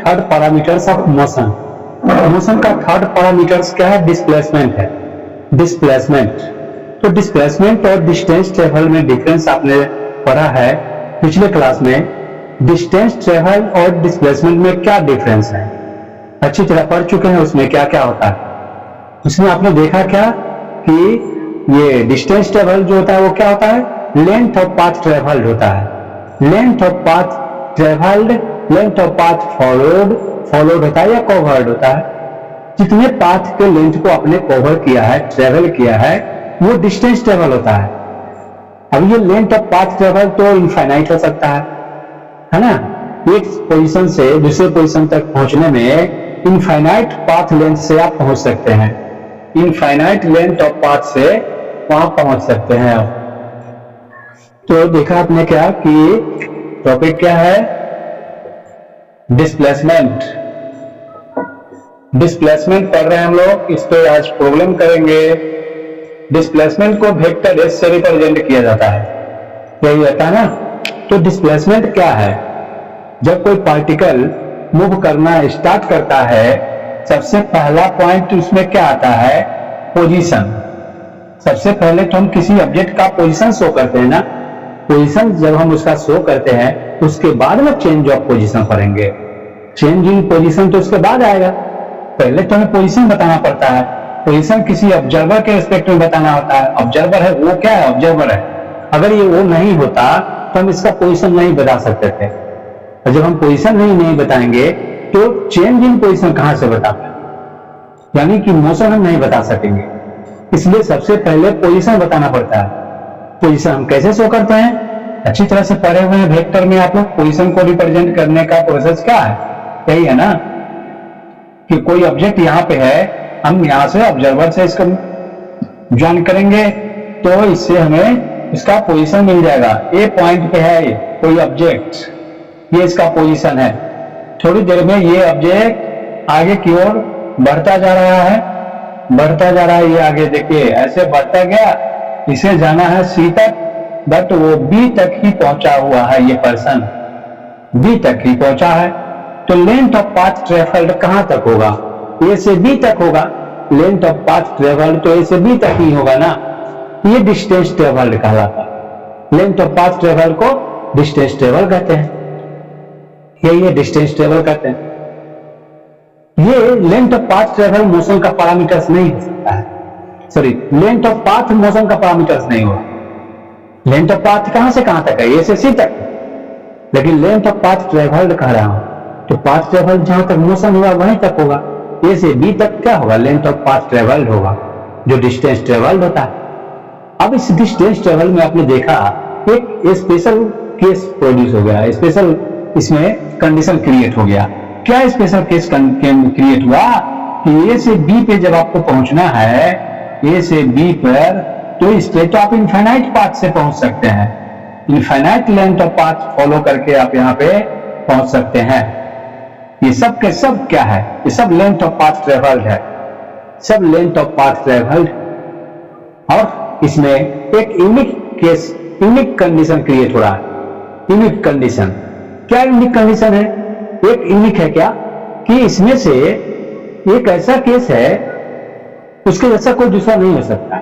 Third parameters of motion. Motion का third parameters क्या है? डिस्प्लेसमेंट है। डिस्प्लेसमेंट, तो डिस्प्लेसमेंट और डिस्टेंस ट्रेवल में डिफरेंस आपने पढ़ा है पिछले क्लास में। डिस्टेंस ट्रेवल और डिस्प्लेसमेंट में क्या डिफरेंस है अच्छी तरह पढ़ चुके हैं। उसमें क्या क्या होता है उसमें आपने देखा क्या कि ये डिस्टेंस ट्रेवल जो होता है वो क्या होता है? लेंथ ऑफ पाथ ट्रेवल्ड होता है। Length of path travelled, length of path followed होता है या कवर्ड होता है। जितने पाथ के लेंथ को आपने कवर किया है, ट्रेवल किया है, वो डिस्टेंस ट्रेवल होता है। अब ये लेंथ ऑफ पाथ ट्रेवल तो इनफाइनाइट हो सकता है ना। एक पोजीशन से दूसरे पोजीशन तक पहुंचने में इनफाइनाइट पाथ लेंथ से आप पहुंच सकते हैं। इनफाइनाइट लेंथ ऑफ पाथ से वहां पहुंच सकते हैं आप। तो देखा आपने क्या कि टॉपिक क्या है? डिस्प्लेसमेंट। डिस्प्लेसमेंट पढ़ रहे हैं हम लोग, इस पे आज प्रॉब्लम करेंगे। डिस्प्लेसमेंट को वेक्टर एस से रिप्रेजेंट किया जाता है, यही रहता है ना। तो डिस्प्लेसमेंट क्या है? जब कोई पार्टिकल मूव करना स्टार्ट करता है, सबसे पहला पॉइंट उसमें क्या आता है? पोजीशन। सबसे पहले तो हम किसी ऑब्जेक्ट का पोजीशन शो करते हैं ना। पोजीशन जब हम उसका शो करते हैं उसके बाद में चेंज ऑफ पोजीशन करेंगे। चेंज इन पोजीशन तो उसके बाद आएगा, पहले तो हमें पोजीशन बताना पड़ता है। पोजीशन किसी ऑब्जर्वर के रिस्पेक्ट में बताना होता है। ऑब्जर्वर है वो क्या है? ऑब्जर्वर है। अगर ये वो नहीं होता तो हम इसका पोजीशन नहीं बता सकते थे। और जब हम पोजीशन नहीं बताएंगे तो चेंज इन पोजीशन कहां से बता पाएंगे? यानी कि मोशन हम नहीं बता सकेंगे। इसलिए सबसे पहले पोजीशन बताना पड़ता है। पोजीशन हम कैसे शो करते हैं? अच्छी तरह से पढ़े हुए हैं वेक्टर में आप लोग। पोजीशन को रिप्रेजेंट करने का प्रोसेस क्या है? यही है ना कि कोई ऑब्जेक्ट यहाँ पे है, हम यहाँ से ऑब्जर्वर से इसको ज्वाइन करेंगे तो इससे हमें इसका पोजीशन मिल जाएगा। ए पॉइंट पे है कोई ऑब्जेक्ट, ये इसका पोजीशन है। थोड़ी देर में ये ऑब्जेक्ट आगे की ओर बढ़ता जा रहा है, बढ़ता जा रहा है। ये आगे देखिए ऐसे बढ़ता गया, इसे जाना है सी तक, बट वो बी तक ही पहुंचा हुआ है। ये पर्सन बी तक ही पहुंचा है। तो लेंथ ऑफ पाथ ट्रेवल्ड कहां तक होगा? ए से बी तक होगा। लेंथ ऑफ पाथ ट्रेवल्ड तो ए से बी तक ही होगा ना। ये डिस्टेंस ट्रेवल्ड कहलाता है। लेंथ ऑफ पाथ ट्रेवल को डिस्टेंस ट्रेवल कहते हैं। ये डिस्टेंस ट्रेवल कहते हैं। ये length of path travel motion का पैरामीटर्स नहीं हो सकता है। Sorry, length of path motion का पैरामीटर्स नहीं होगा। लेंथ ऑफ पाथ कहां से कहां तक है? ए से सी तक। लेकिन लेंथ ऑफ पाथ ट्रेवल्ड कह रहा हूं तो पाथ ट्रेवल जहां तक मोशन हुआ वहीं तक होगा। ए से बी तक क्या होगा? लेंथ ऑफ पाथ ट्रेवल्ड होगा, जो डिस्टेंस ट्रेवल्ड होता है। अब इस डिस्टेंस ट्रेवल में आपने देखा एक स्पेशल केस प्रोड्यूस हो गया, स्पेशल इसमें कंडीशन क्रिएट हो गया। क्या स्पेशल केस क्रिएट हुआ कि ए से बी पे जब आपको पहुंचना है, ए से बी पर, तो इस पे तो आप इनफाइनाइट पाथ से पहुंच सकते हैं। Infinite length of path follow करके आप यहाँ पे पहुंच सकते हैं। ये सब के सब क्या है? ये सब लेंथ ऑफ पाथ ट्रेवल्ड है, सब लेंथ ऑफ पाथ ट्रेवल्ड। और इसमें एक unique case, unique condition create हो रहा है। यूनिक कंडीशन क्या? यूनिक कंडीशन है, एक यूनिक है क्या कि इसमें से एक ऐसा केस है उसके जैसा कोई दूसरा नहीं हो सकता।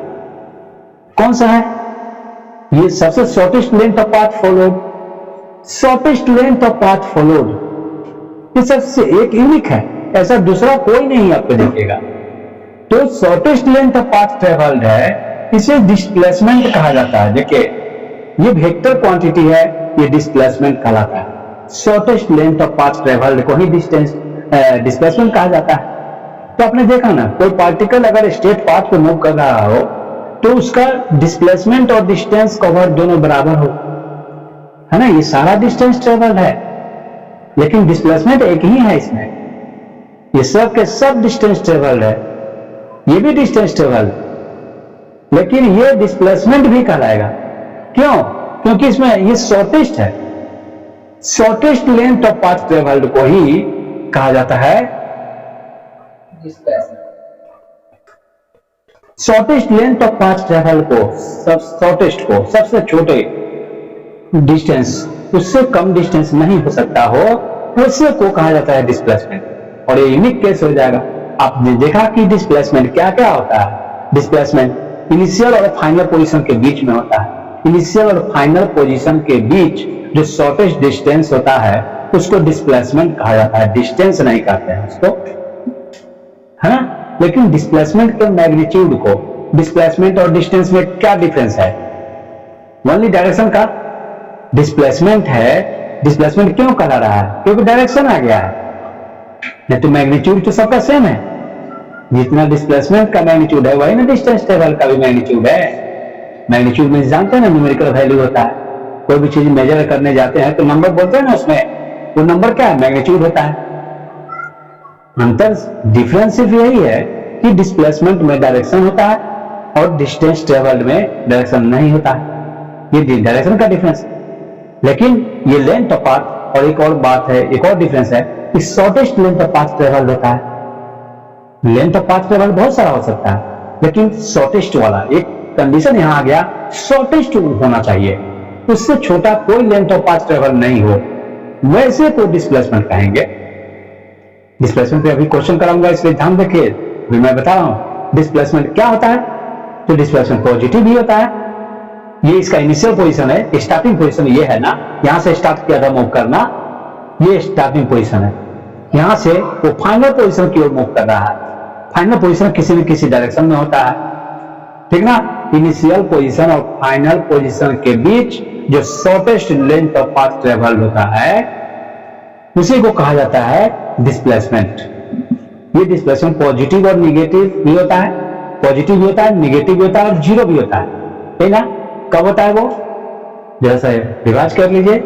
कौन सा है? ये सबसे shortest length of path followed, shortest length of path followed, ये सबसे एक यूनिक है, ऐसा दूसरा कोई नहीं आपको दिखेगा। तो shortest length of path travelled है, इसे डिस्प्लेसमेंट कहा जाता है। देखिए ये वेक्टर क्वांटिटी है, ये डिस्प्लेसमेंट कहलाता है। Shortest length of path travelled को ही डिस्प्लेसमेंट कहा जाता है। तो आपने देखा ना, कोई पार्टिकल अगर स्ट्रेट पाथ पे मूव कर रहा हो तो उसका डिस्प्लेसमेंट और डिस्टेंस कवर दोनों बराबर हो, है ना। ये सारा डिस्टेंस ट्रेवल्ड है, लेकिन डिस्प्लेसमेंट एक ही है इसमें। ये सब के सब डिस्टेंस ट्रेवल्ड है, ये भी डिस्टेंस ट्रेवल्ड, लेकिन ये डिस्प्लेसमेंट भी कहलाएगा। क्यों? क्योंकि इसमें ये शॉर्टेस्ट है। Shortest length of path travelled को ही कहा जाता है displacement. Shortest length of path travel को, शॉर्टेस्ट को, सबसे छोटे डिस्टेंस, उससे कम डिस्टेंस नहीं हो सकता हो, उसी को कहा जाता है डिस्प्लेसमेंट। और ये यूनिक केस हो जाएगा। आपने देखा कि डिस्प्लेसमेंट क्या क्या होता है। डिस्प्लेसमेंट इनिशियल और फाइनल पोजीशन के बीच में होता है। इनिशियल और फाइनल पोजीशन के बीच जो शॉर्टेस्ट डिस्टेंस होता है उसको डिस्प्लेसमेंट कहा जाता है, डिस्टेंस नहीं कहते हैं उसको, है ना। लेकिन डिस्प्लेसमेंट के मैग्नीट्यूड को, डिस्प्लेसमेंट और डिस्टेंस में क्या डिफरेंस है? ओनली डायरेक्शन का डिस्प्लेसमेंट है। डिस्प्लेसमेंट क्यों कहा रहा है? क्योंकि डायरेक्शन आ गया है, नहीं तो मैग्नीट्यूड तो सबका सेम है। जितना डिस्प्लेसमेंट का मैग्नीट्यूड है वही ना डिस्टेंस टेबल का भी मैग्नीट्यूड है। मैग्नीट्यूड में जानते हैं ना, न्यूमेरिकल वैल्यू होता है। कोई भी चीज मेजर करने जाते हैं तो नंबर बोलते हैं ना, उसमें वो नंबर क्या है? मैग्नीट्यूड होता है। अंतर डिफरेंस सिर्फ यही है कि डिस्प्लेसमेंट में डायरेक्शन होता है और डिस्टेंस टेबल में डायरेक्शन नहीं होता है। ये डायरेक्शन का डिफरेंस। लेकिन ये लेंथ ऑफ पाथ, और एक और बात है, एक और डिफरेंस है कि shortest length of path travel होता है। लेंथ ऑफ पाथ ट्रेवल बहुत सारा हो सकता है, लेकिन शॉर्टेस्ट वाला एक कंडीशन यहां आ गया, शॉर्टेस्ट होना चाहिए, उससे छोटा कोई लेंथ ऑफ पाथ ट्रेवल नहीं हो, वैसे को डिस्प्लेसमेंट कहेंगे। डिस्प्लेसमेंट पे अभी क्वेश्चन कराऊंगा, इसलिए ध्यान रखिए। अभी मैं बता रहा हूं डिस्प्लेसमेंट क्या होता है। तो डिस्प्लेसमेंट पॉजिटिव भी होता है। ये इसका इनिशियल पोजीशन है, स्टार्टिंग पोजीशन ये है ना, यहां से स्टार्ट किया था मूव करना, ये स्टार्टिंग पोजीशन है। यहां से वो फाइनल पोजीशन की ओर मूव कर रहा है। फाइनल पोजीशन किसी न किसी डायरेक्शन में होता है, ठीक ना। इनिशियल पोजीशन और फाइनल पोजीशन के बीच जो shortest length of path travel होता है उसी को कहा जाता है डिस्प्लेसमेंट। ये डिस्प्लेसमेंट पॉजिटिव और निगेटिव भी होता है, पॉजिटिव भी होता है, निगेटिव भी होता है और जीरो भी होता है, ठीक ना। कब होता है वो? जैसा रिवाज कर लीजिए,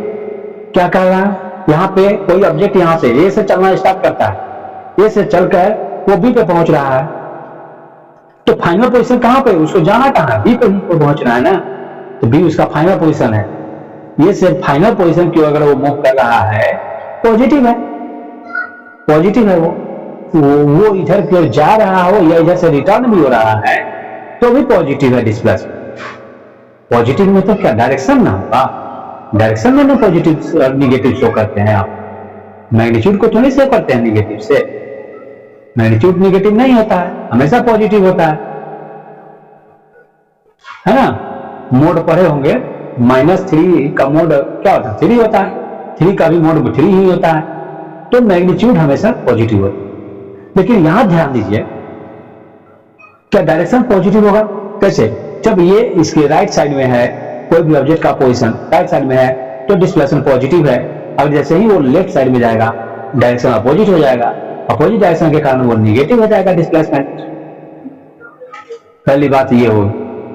क्या कर रहा है, यहाँ पे कोई ऑब्जेक्ट यहां से ए से चलना स्टार्ट करता है, ए से चलकर वो बी पे पहुंच रहा है, तो फाइनल पोजीशन कहां पे? उसको जाना कहां है? बी पे पहुंचना है ना, तो बी उसका फाइनल पोजीशन है। ये सिर्फ फाइनल पोजीशन की अगर वो मूव कर रहा है पॉजिटिव है, पॉजिटिव है वो इधर की ओर जा रहा हो या इधर से रिटर्न भी हो रहा है तो भी पॉजिटिव है डिस्प्लेसमेंट। पॉजिटिव में तो क्या डायरेक्शन ना होगा, डायरेक्शन में ना पॉजिटिव और निगेटिव शो करते हैं आप, मैग्नीट्यूड को थोड़ी शो करते हैं निगेटिव से। मैग्नीट्यूड निगेटिव नहीं होता है, हमेशा पॉजिटिव होता है ना। मोड पढ़े होंगे, -3 का मोड क्या होता है? 3 होता है, 3 का भी मोड 3 ही होता है, तो मैग्नीट्यूड हमेशा पॉजिटिव होता है। लेकिन यहां ध्यान दीजिए, क्या डायरेक्शन पॉजिटिव होगा? कैसे? जब ये इसके राइट साइड में है, कोई भी ऑब्जेक्ट का पोजीशन राइट साइड में है तो डिस्प्लेसमेंट पॉजिटिव है, और जैसे ही वो लेफ्ट साइड में जाएगा डायरेक्शन अपोजिट हो जाएगा, अपोजिट डायरेक्शन के कारण वो निगेटिव हो जाएगा डिस्प्लेसमेंट। पहली बात ये हो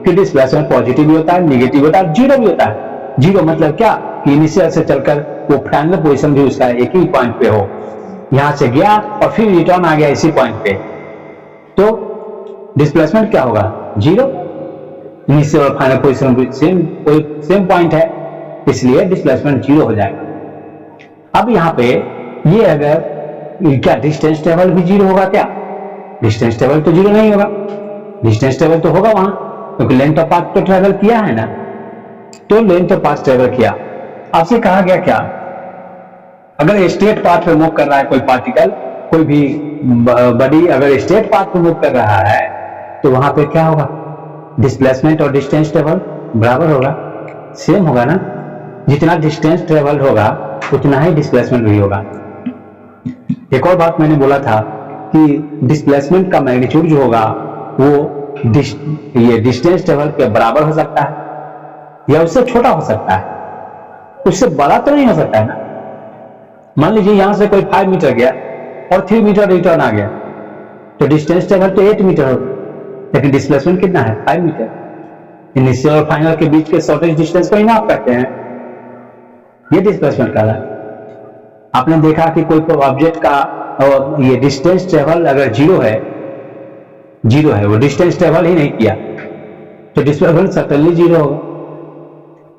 कि डिस्प्लेसमेंट पॉजिटिव भी होता है, निगेटिव होता है, जीरो भी होता है। जीरो मतलब क्या कि इनिशियल से चलकर वो फाइनल पोजीशन भी उसका एक ही पॉइंट पे हो, यहां से गया और फिर रिटर्न आ गया इसी पॉइंट पे, तो डिस्प्लेसमेंट क्या होगा? जीरो। इनिशियल और फाइनल पोजीशन भी सेम पॉइंट है, इसलिए डिस्प्लेसमेंट जीरो हो जाएगा। अब यहां पे ये अगर क्या डिस्टेंस टेबल भी जीरो होगा क्या? डिस्टेंस टेबल तो जीरो नहीं होगा, डिस्टेंस टेबल तो होगा वहां, क्योंकि लेंथ ऑफ पाथ तो ट्रेवल किया है ना, तो लेंथ ऑफ पाथ ट्रेवल किया। आपसे कहा गया क्या, अगर स्ट्रेट पाथ पे मूव कर रहा है कोई पार्टिकल, कोई भी बॉडी अगर स्ट्रेट पाथ पे मूव कर रहा है तो वहां पे क्या होगा? डिस्प्लेसमेंट और डिस्टेंस ट्रेवल बराबर होगा, सेम होगा ना। जितना डिस्टेंस ट्रेवल होगा उतना ही डिस्प्लेसमेंट भी होगा। एक और बात मैंने बोला था कि डिस्प्लेसमेंट का मैग्नीट्यूड जो होगा वो ये डिस्टेंस ट्रेवल के बराबर हो सकता है या उससे छोटा हो सकता है, उससे बड़ा तो नहीं हो सकता है ना। मान लीजिए यहां से कोई 5 मीटर गया और 3 मीटर रिटर्न आ गया, तो डिस्टेंस ट्रेवल तो 8 मीटर होगा, लेकिन डिस्प्लेसमेंट कितना है? 5 मीटर। इनिशियल और फाइनल के बीच के शॉर्टेस्ट डिस्टेंस को ही नाप करते हैं, ये डिस्प्लेसमेंट कहलाता है। आपने देखा कि कोई ऑब्जेक्ट का ये डिस्टेंस ट्रेवल अगर जीरो है, वो डिस्टेंस ट्रेवल ही नहीं किया तो डिस्प्लेसमेंट सर्टेनली जीरो होगा।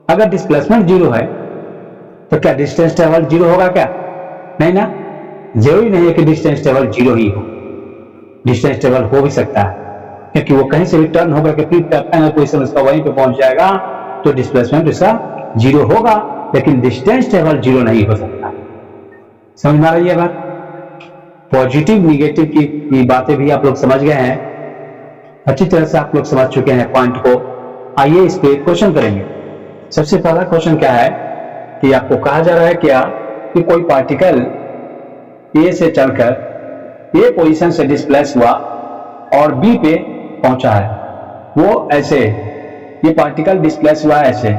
अगर डिस्प्लेसमेंट जीरो है तो क्या डिस्टेंस ट्रेवल जीरो होगा क्या? नहीं ना, जरूरी नहीं है कि डिस्टेंस ट्रेवल जीरो ही हो, डिस्टेंस ट्रेवल हो भी सकता है, क्योंकि वो कहीं से भी टर्न होकर के फिर फाइनल पोजीशन उसका वहीं पे पहुंच जाएगा, तो डिस्प्लेसमेंट उसका जीरो होगा, लेकिन डिस्टेंस ट्रेवल जीरो नहीं हो सकता। समझ में आ रही है बात? पॉजिटिव निगेटिव की बातें भी आप लोग समझ गए हैं, अच्छी तरह से आप लोग समझ चुके हैं पॉइंट को। आइए इस पे क्वेश्चन करेंगे। सबसे पहला क्वेश्चन क्या है कि आपको कहा जा रहा है क्या कि कोई पार्टिकल ए से चलकर ए पोजीशन से डिस्प्लेस हुआ और बी पे पहुंचा है। वो ऐसे, ये पार्टिकल डिस्प्लेस हुआ ऐसे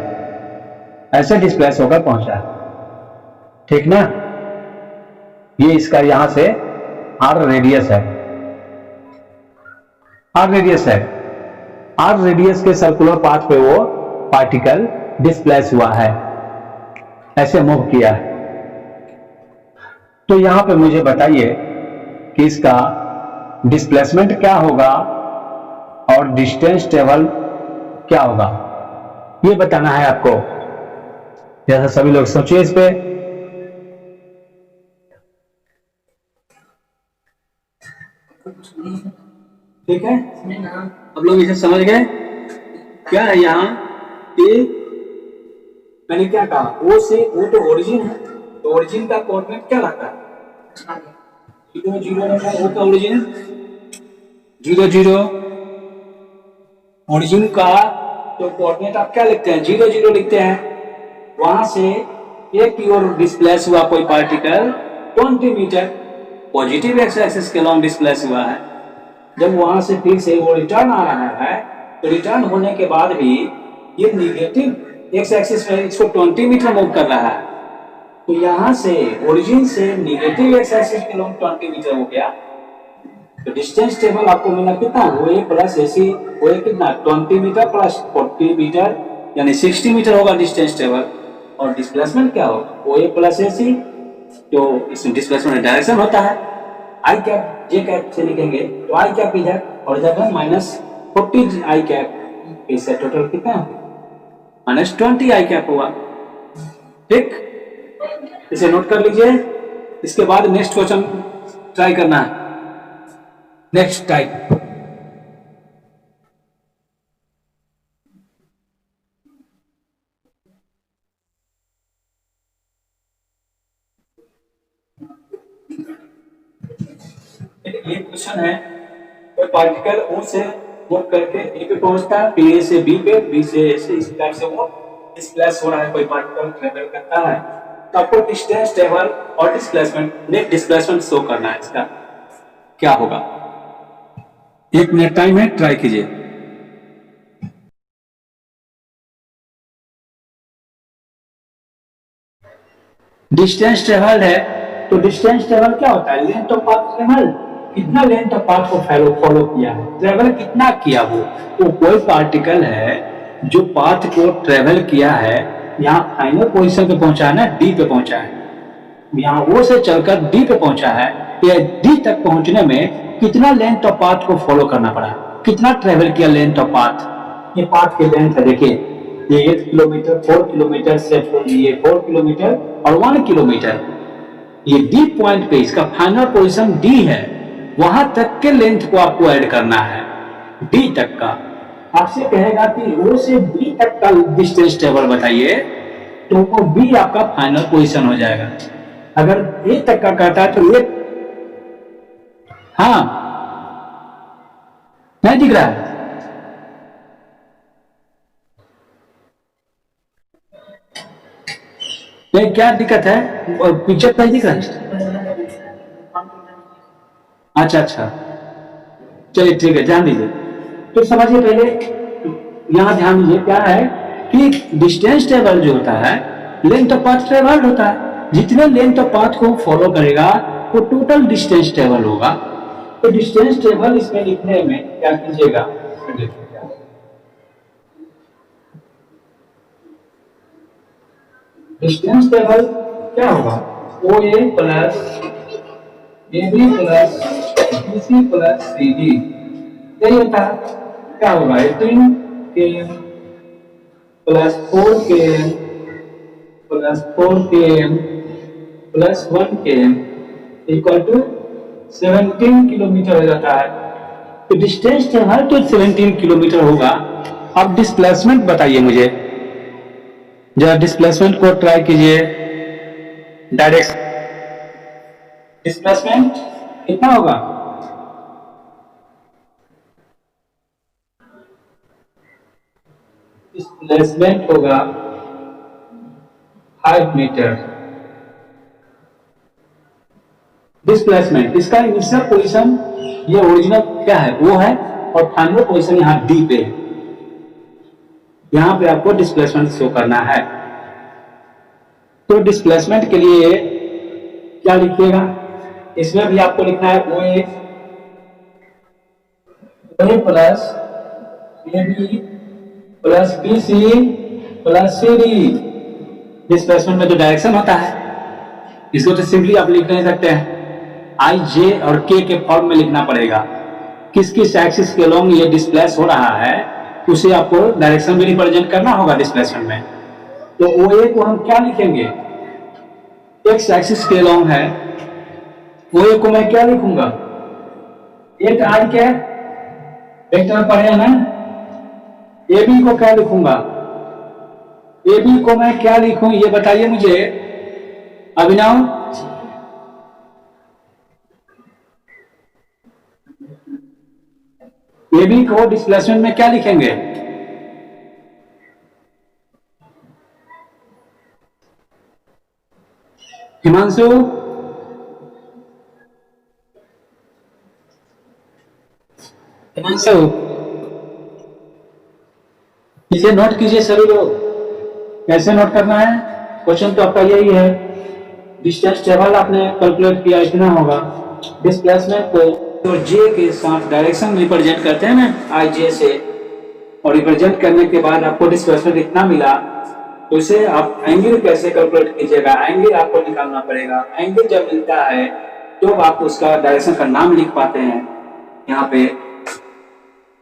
ऐसे डिस्प्लेस होकर पहुंचा है, ठीक ना। ये इसका यहां से आर रेडियस है, आर रेडियस है। आर रेडियस के सर्कुलर पाथ पे वो पार्टिकल डिस्प्लेस हुआ है, ऐसे मूव किया है। तो यहां पे मुझे बताइए कि इसका डिस्प्लेसमेंट क्या होगा और डिस्टेंस ट्रेवल क्या होगा, ये बताना है आपको। जैसा सभी लोग सोचिए इस पे। ठीक है, अब लोग इसे समझ गए क्या है। यहाँ ए मैंने क्या कहा, ओ से, ओ तो ओरिजिन है, तो ओरिजिन का कोऑर्डिनेट क्या रहता है, 0 0 रहता है। ओ का ओरिजिन 0 0, ओरिजिन का जो कोऑर्डिनेट आप क्या लिखते हैं, 0 0 लिखते हैं। वहां से एक की ओर डिस्प्लेस हुआ कोई particle 20 metre positive X axis के लॉन्ग डिस्प्लेस हुआ है। जब वहां से फिर से वो रिटर्न आ रहा है, तो रिटर्न होने के बाद भी ये निगेटिव एक्स एक्सिस में इसको 20 मीटर मूव कर रहा है। तो यहां से ओरिजिन से निगेटिव एक्स एक्सिस के लॉन्ग 20 मीटर हो गया। तो डिस्टेंस टेबल आपको मिला कितना, वो ए प्लस एसी, वो कितना 20 मीटर प्लस 40 मीटर यानी 60 मीटर होगा डिस्टेंस टेबल। और डिस्प्लेसमेंट क्या होगा, वो ए प्लस एसी, जो इसमें डिस्प्लेसमेंट डायरेक्शन होता है आई कैप जे कैप से लिखेंगे, तो आई कैप इधर और इधर है -40 आई कैप, इससे टोटल कितना -20 आई कैप हुआ। ठीक, इसे नोट कर लीजिए। इसके बाद नेक्स्ट क्वेश्चन ट्राई करना है। नेक्स्ट टाइप, ये क्वेश्चन है, कोई पार्टिकल ओ से मूव करके ए पे पहुंचता है, फिर ए से बी पे, बी से ए से, इस टाइप से वो डिस्प्लेस हो रहा है, कोई पार्टिकल ट्रेवल करता है। तो आपको डिस्टेंस ट्रेवल और डिस्प्लेसमेंट, नेट डिस्प्लेसमेंट शो करना है। इसका क्या होगा, 1 मिनट टाइम है, ट्राई कीजिए। डिस्टेंस ट्रेवल है, तो डिस्टेंस ट्रेवल क्या होता है, लेंथ ऑफ पाथ ट्रेवल, कितना लेंथ ऑफ पाथ को फॉलो किया है, ट्रेवल कितना किया वो। तो कोई पार्टिकल है जो पाथ को ट्रेवल किया है, यहाँ फाइनल पोजीशन पे पहुंचा है ना, डी पे पहुंचा है, यहाँ ओ से चलकर डी पे पहुंचा है। ये डी तक पहुंचने में कितना लेंथ ऑफ पाथ को फॉलो करना पड़ा, कितना ट्रेवल किया लेंथ ऑफ पाथ। ये पाथ की लेंथ है, देखिए ये 8 किलोमीटर, 4 किलोमीटर, 4 किलोमीटर और 1 किलोमीटर। ये डी पॉइंट पे इसका फाइनल पोजीशन डी है, वहां तक के लेंथ को आपको ऐड करना है, डी तक का। आपसे कहेगा कि ओ से बी तक का डिस्टेंस टेबल बताइए, तो वो बी आपका फाइनल पोजीशन हो जाएगा। अगर ए तक का कहता है तो ए, हाँ नहीं दिख रहा है, नहीं क्या दिक्कत है, पिक्चर नहीं दिख रहा है। अच्छा अच्छा, चलिए ठीक है, ध्यान दीजिए। तो समझिए पहले, यहां ध्यान दीजिए क्या है कि डिस्टेंस टेबल जो होता है, लेंथ ऑफ पाथ ट्रेवल्ड होता है। जितने लेंथ ऑफ पाथ को फॉलो करेगा वो टोटल डिस्टेंस टेबल होगा। तो डिस्टेंस टेबल इसमें लिखने में क्या कीजिएगा, डिस्टेंस टेबल क्या होगा, O A plus A B plus B C plus C D, यही होता है। क्या होगा, 18 के प्लस 4 के प्लस 4 के प्लस 1 के इक्वल टू 17 किलोमीटर हो जाता है। तो डिस्टेंस टेबल तो 17 किलोमीटर होगा। अब डिस्प्लेसमेंट बताइए मुझे, जरा डिस्प्लेसमेंट को ट्राई कीजिए। डायरेक्ट डिस्प्लेसमेंट कितना होगा? डिस्प्लेसमेंट होगा 5 मीटर। डिस्प्लेसमेंट इसका इनिशियल पोजीशन ये ओरिजिनल क्या है वो है, और फाइनल पोजीशन यहाँ डी पे है। यहाँ पे आपको डिस्प्लेसमेंट शो करना है। तो डिस्प्लेसमेंट के लिए क्या लिखिएगा? इसमें भी आपको लिखना है O A plus A B plus B C plus C D. Displacement में जो डायरेक्शन होता है इसको तो सिंपली आप लिख नहीं सकते हैं, आई जे और के फॉर्म में लिखना पड़ेगा। किस किस एक्सिस के अलोंग ये डिस्प्लेस हो रहा है उसे आपको डायरेक्शन में रिप्रेजेंट करना होगा डिस्प्लेसमेंट में। तो ओ ए को हम क्या लिखेंगे? एक्स एक्सिस के अलोंग है, ओ ए को मैं क्या लिखूंगा? एट आई के वेक्टर पढ़े ना। ए बी को क्या लिखूंगा? ए बी को मैं क्या लिखूं ये बताइए मुझे अभिनव। ए बी को डिस्प्लेसमेंट में क्या लिखेंगे? हिमांशु, हिमांशु इसे नोट कीजिए सभी लोग। कैसे नोट करना है? क्वेश्चन तो आपका यही है, डिस्टेंस टेबल आपने कैलकुलेट किया इतना होगा। डिस्प्लेसमेंट को तो जे के साथ डायरेक्शन रिप्रेजेंट करते हैं ना, आई जे से, और रिप्रेजेंट करने के बाद आपको डिस्प्लेसमेंट इतना मिला, तो इसे आप एंगल कैसे कैलकुलेट कीजिएगा? एंगल आपको निकालना पड़ेगा। एंगल जब मिलता है तो आप उसका डायरेक्शन का नाम लिख पाते हैं यहाँ पे,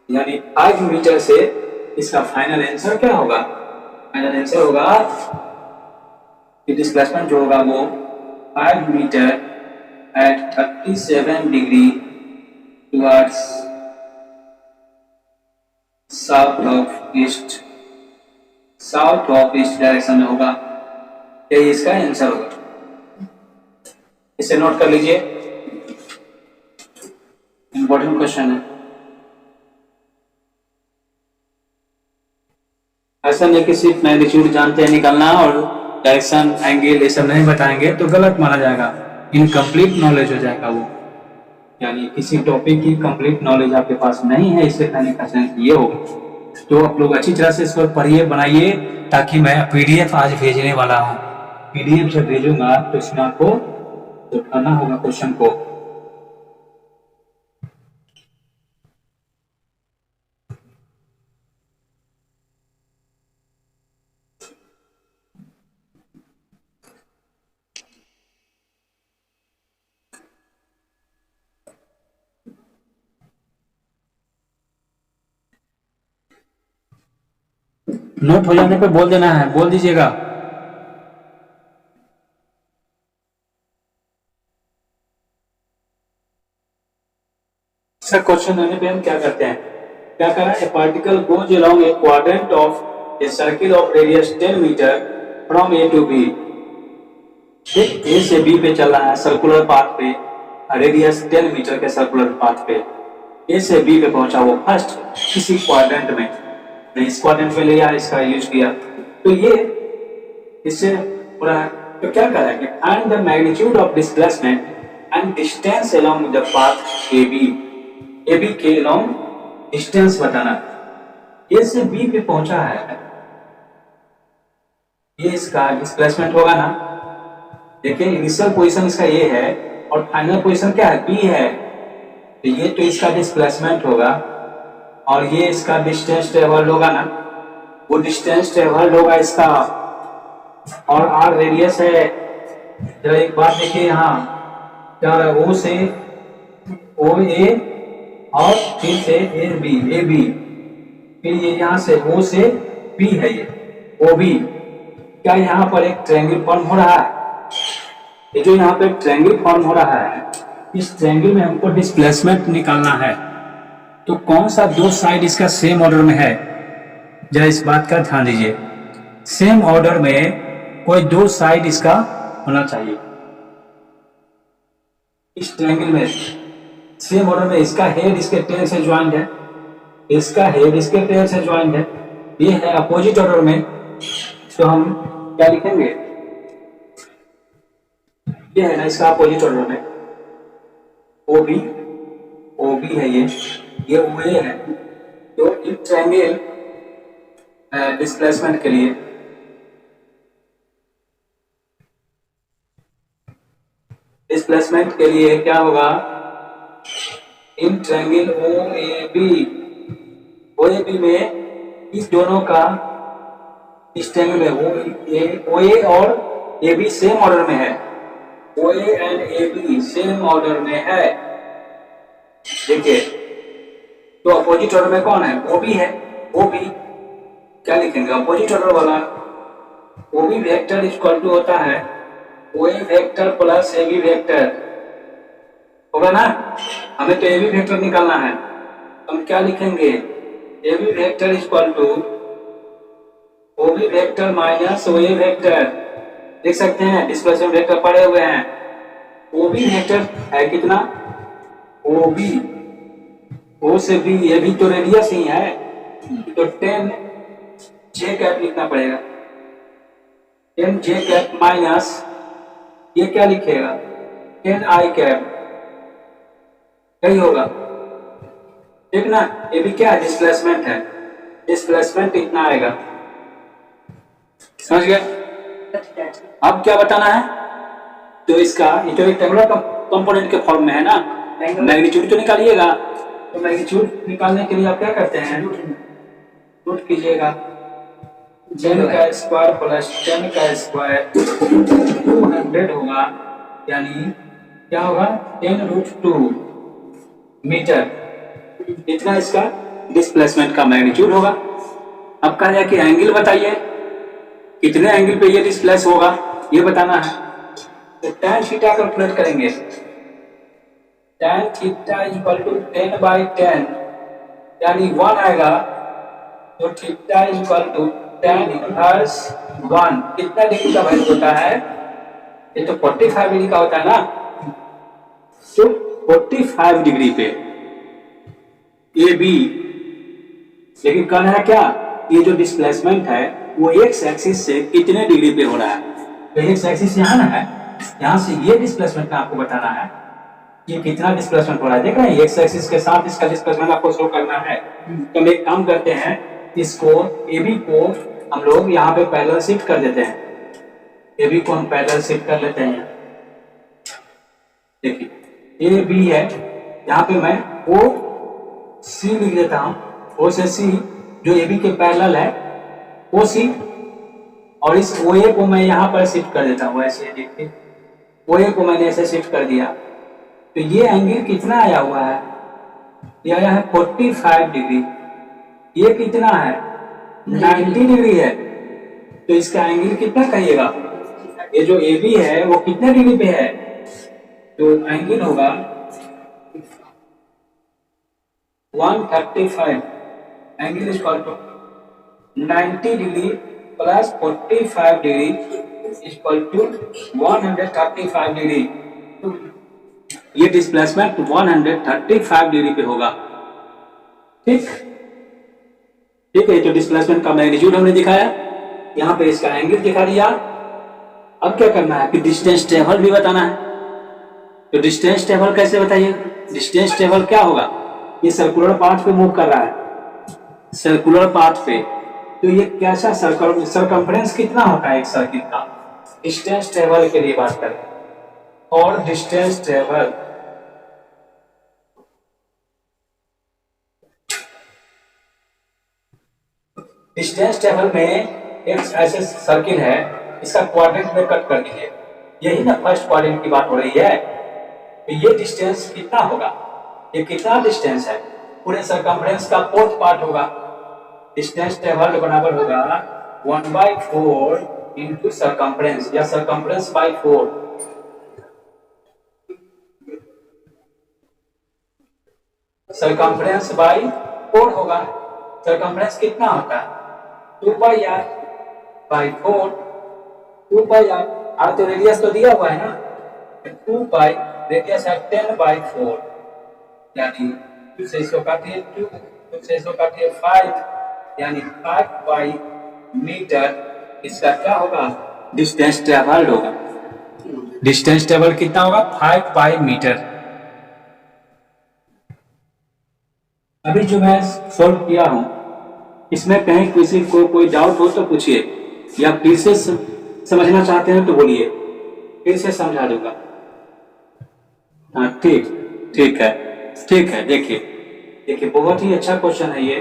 यानी 5 मीटर से इसका फाइनल आंसर क्या होगा? फाइनल आंसर होगा कि डिस्प्लेसमेंट जो होगा वो 5 metre at 37 degree towards south of east direction में होगा। यही इसका आंसर होगा। इसे नोट कर लीजिए, इंपॉर्टेंट क्वेश्चन है। ऐसा नहीं कि सिर्फ मैग्नीट्यूड जानते हैं निकालना और डायरेक्शन एंगल ये सब नहीं बताएंगे तो गलत माना जाएगा, इनकम्प्लीट नॉलेज हो जाएगा वो, यानी किसी टॉपिक की कंप्लीट नॉलेज आपके पास नहीं है, इससे कहने का सेंस ये होगा। तो आप लोग अच्छी तरह से इसको पढ़िए बनाइए, ताकि मैं पीडीएफ आज भेजने वाला हूँ। पीडीएफ जब भेजूंगा तो इसमें आपको उठाना होगा क्वेश्चन को। नोट हो जाने पे बोल देना है, बोल दीजिएगा। सर क्वेश्चन होने पे हम क्या करते हैं, क्या करा? A particle goes along a quadrant of a circle of radius 10 metre from A to B. A से बी पे चल रहा है सर्कुलर पाथ पे, रेडियस 10 मीटर के सर्कुलर पाथ पे। ए से बी पे पहुंचा वो फर्स्ट किसी क्वाड्रेंट में, इस क्वाड्रेंट में लिया, इसका यूज किया, तो ये इससे हो रहा है। तो क्या कर रहा है कि find the magnitude of displacement and distance along the path A B. A B के अलोंग डिस्टेंस बताना। ए से बी पे पहुंचा है, ये इसका डिस्प्लेसमेंट होगा ना। देखिए इनिशियल पोजीशन इसका ये है और फाइनल पोजीशन क्या है? बी है। तो ये तो इसका डिस्प्लेसमेंट होगा और ये इसका डिस्टेंस ट्रेवल्ड होगा ना, वो डिस्टेंस ट्रेवल्ड होगा इसका, और आर रेडियस है। जरा एक बात देखिए यहाँ क्या है, ओ से ओ ए और फिर से ए बी, फिर ये यहाँ से ओ से बी है, ये ओ बी। क्या यहाँ पर एक ट्रायंगल फॉर्म हो रहा है? ये जो यहाँ पे ट्रायंगल फॉर्म हो रहा है, इस ट्रायंगल में हमको डिस्प्लेसमेंट निकालना है। तो कौन सा दो साइड इसका सेम ऑर्डर में है? जरा इस बात का ध्यान दीजिए, सेम ऑर्डर में कोई दो साइड इसका होना चाहिए। इस ट्रायंगल में सेम ऑर्डर में इसका हेड इसके टेल से ज्वाइंट है, इसका हेड इसके टेल से ज्वाइंट है, ये है अपोजिट ऑर्डर में, तो हम क्या लिखेंगे, ये है ना इसका अपोजिट ऑर्डर में, ओ बी है ये ओ ए है। तो इन ट्रायंगल डिस्प्लेसमेंट के लिए क्या होगा, in triangle O A B में इस दोनों का, इस ट्रायंगल में ओ ए और ए बी सेम ऑर्डर में है, O A and A B same order में है। देखिए तो अपोजिट ऑर्डर में कौन है, ओ बी है। ओ बी क्या लिखेंगे, अपोजिट ऑर्डर वाला O B vector equal to होता है O A vector plus A B vector, होगा ना। हमें तो ए बी वेक्टर निकालना है, हम क्या लिखेंगे, A B vector equal to O B vector minus O A vector. देख सकते हैं डिस्प्लेसमेंट वेक्टर पड़े हुए हैं। ओ बी वेक्टर है कितना, ओ बी, ओ से बी, ये भी तो रेडियस ही है, तो 10 जे कैप लिखना पड़ेगा, 10 जे कैप माइनस ये क्या लिखेगा, 10 आई कैप, यही होगा, ठीक ना। ये भी क्या है, डिस्प्लेसमेंट है, डिस्प्लेसमेंट इतना आएगा, समझ गए। अब क्या बताना है, तो इसका ये जो रेक्टेंगुलर कंपोनेंट के फॉर्म में है ना, मैग्नीट्यूड तो निकालिएगा। तो मैग्नीट्यूड निकालने के लिए आप क्या करते हैं, रूट कीजिएगा, 10 का स्क्वायर प्लस 10 का स्क्वायर 200 होगा, यानी क्या होगा, 10√2 मीटर, इतना इसका डिस्प्लेसमेंट का मैग्नीट्यूड होगा। अब कहा जाए कि एंगल बताइए, कितने एंगल पे ये डिस्प्लेस होगा ये बताना है। तो tan थीटा कैलकुलेट करेंगे, tan थीटा इक्वल टू 10/10 यानी 1 आएगा, तो theta equal to tan inverse 1, कितना डिग्री का वैल्यू होता है, ये तो 45 डिग्री का होता है ना, तो 45 डिग्री पे ए बी, लेकिन कहना है क्या, ये जो डिस्प्लेसमेंट है वो एक्स एक्सिस से कितने डिग्री पे हो रहा है, तो एक्स एक्सिस यहाँ ना है, यहाँ से ये डिस्प्लेसमेंट का आपको बताना है, ये कितना डिस्प्लेसमेंट हो रहा है, देख रहे हैं एक्स एक्सिस के साथ इसका डिस्प्लेसमेंट आपको शो करना है। तो हम एक काम करते हैं, इसको ए बी को हम लोग यहाँ पे पैरेलल शिफ्ट कर देते हैं, ए बी को हम पैरेलल शिफ्ट कर लेते हैं। देखिए ए बी है, यहाँ पे मैं ओ सी लिख देता हूँ, ओ से सी जो ए बी के पैरेलल है ओ सी, और इस ओ ए को मैं यहाँ पर शिफ्ट कर देता हूँ, ऐसे देखिए ओ ए को मैंने ऐसे शिफ्ट कर दिया, तो ये एंगल कितना आया हुआ है, ये आया है 45 डिग्री, ये कितना है 90 डिग्री है, तो इसका एंगल कितना कहिएगा, ये जो ए बी है वो कितने डिग्री पे है, तो एंगल होगा 135, angle is equal to 90 degree plus 45 degree equal to 135 degree, ये डिस्प्लेसमेंट 135 डिग्री पे होगा, ठीक ठीक है। तो डिस्प्लेसमेंट का मैग्नीट्यूड हमने दिखाया, यहाँ पे इसका एंगल दिखा दिया। अब क्या करना है कि डिस्टेंस ट्रेवल भी बताना है, तो डिस्टेंस ट्रेवल कैसे बताइए, डिस्टेंस ट्रेवल क्या होगा, ये सर्कुलर पाथ पे मूव कर रहा है, सर्कुलर पाथ पे, तो ये कैसा सरकमफ्रेंस कितना होता है एक सर्किल का, डिस्टेंस ट्रेवल के लिए बात करें, और डिस्टेंस ट्रेवल में एक ऐसे सर्किल है, इसका क्वाड्रेंट में कट कर दीजिए, यही ना फर्स्ट क्वाड्रेंट की बात हो रही है, तो ये डिस्टेंस कितना होगा, ये कितना डिस्टेंस है, पूरे सरकमफ्रेंस का 4th पार्ट होगा, डिस्टेंस ट्रेवल बराबर होगा 1/4 इंटू सरकमफ्रेंस, या सरकमफ्रेंस बाय 4, सरकमफ्रेंस बाय 4 होगा। सरकमफ्रेंस कितना होता है 2πr बाय 4, 2πr, आर तो रेडियस तो दिया हुआ है ना, 2π रेडियस है 10/4, यानी 2 से इसको काटिए 2, 2 से इसको काटिए 5, यानी 5/मीटर इसका क्या होगा, डिस्टेंस ट्रेवल्ड होगा। डिस्टेंस ट्रेवल कितना होगा, 5/मीटर। अभी जो मैं सॉल्व किया हूं, इसमें कहीं किसी को कोई डाउट हो तो पूछिए, या फिर से समझना चाहते हैं तो बोलिए, फिर से समझा दूंगा। हाँ ठीक है। देखिए बहुत ही अच्छा क्वेश्चन है ये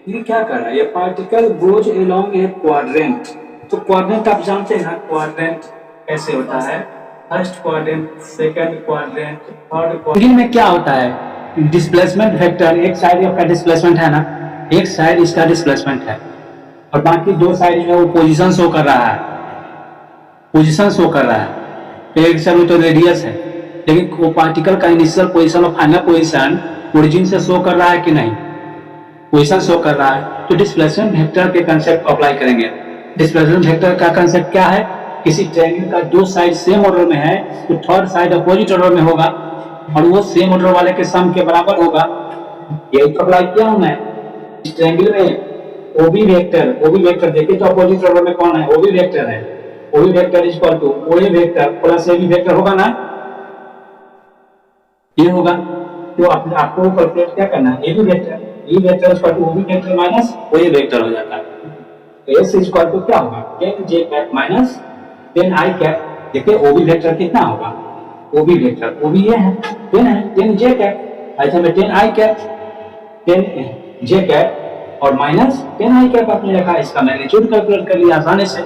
क्या कर रहा है, ये particle goes along a quadrant. तो क्वाड्रेंट आप जानते हैं ना, क्वाड्रेंट कैसे होता है, first quadrant, second quadrant, third quadrant में क्या होता है, डिस्प्लेसमेंट वेक्टर, एक साइड का डिस्प्लेसमेंट है ना, एक साइड इसका डिस्प्लेसमेंट है और बाकी दो साइड जो है वो पोजीशन शो कर रहा है, तो एक साइड तो रेडियस है, लेकिन वो पार्टिकल का इनिशियल पोजीशन और फाइनल पोजीशन ओरिजिन से शो कर रहा है कि नहीं, पोजीशन शो कर रहा है। तो डिस्प्लेसमेंट वेक्टर के कंसेप्ट को अप्लाई करेंगे। डिस्प्लेसमेंट वेक्टर का कंसेप्ट क्या है, किसी ट्रायंगल का दो साइड सेम ऑर्डर में है तो थर्ड साइड अपोजिट ऑर्डर में होगा और वो सेम ऑर्डर वाले के सम के बराबर होगा। यही तो अप्लाई किया हूं मैं इस ट्रायंगल में। ओबी वेक्टर देखिए तो अपोजिट ऑर्डर में कौन है, ओबी वेक्टर है। ओबी वेक्टर इज इक्वल टू ओए वेक्टर प्लस एबी वेक्टर होगा ना, ये होगा। तो आपको कैलकुलेट क्या करना है, AB vector, E vector is equal to OB vector minus OA vector हो जाता है। तो एस इज इक्वल टू क्या होगा, 10j cap minus 10i cap. देखिए ओबी वेक्टर कितना होगा, ओबी वेक्टर, ओबी ये है 10 है, 10j कैप, ऐसे में 10i कैप, 10j कैप और माइनस 10i कैप आपने रखा, इसका मैग्नीट्यूड कैलकुलेट कर लिया आसानी से,